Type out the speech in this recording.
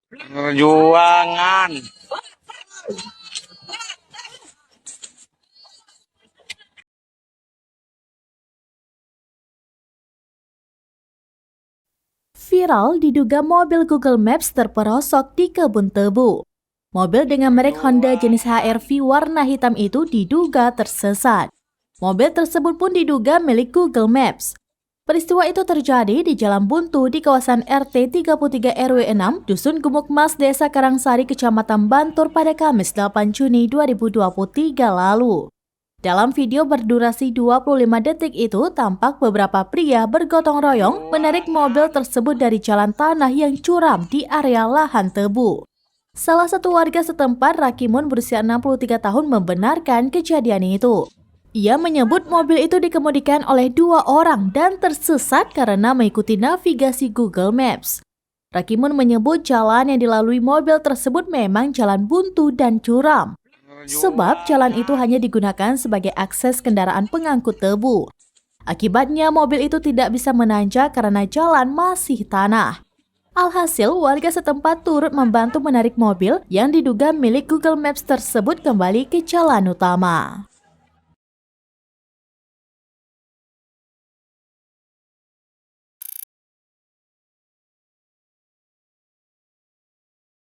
Perjuangan. Viral diduga mobil Google Maps terperosok di kebun tebu. Mobil dengan merek Honda jenis HR-V warna hitam itu diduga tersesat. Mobil tersebut pun diduga milik Google Maps. Peristiwa itu terjadi di Jalan Buntu di kawasan RT 33 RW 6, Dusun Gumuk Mas, Desa Karangsari, Kecamatan Bantur pada Kamis 8 Juni 2023 lalu. Dalam video berdurasi 25 detik itu, tampak beberapa pria bergotong royong menarik mobil tersebut dari jalan tanah yang curam di area lahan tebu. Salah satu warga setempat, Rakimun berusia 63 tahun, membenarkan kejadian itu. Ia menyebut mobil itu dikemudikan oleh 2 orang dan tersesat karena mengikuti navigasi Google Maps. Rakimun menyebut jalan yang dilalui mobil tersebut memang jalan buntu dan curam. Sebab jalan itu hanya digunakan sebagai akses kendaraan pengangkut tebu. Akibatnya mobil itu tidak bisa menanjak karena jalan masih tanah. Alhasil warga setempat turut membantu menarik mobil yang diduga milik Google Maps tersebut kembali ke jalan utama.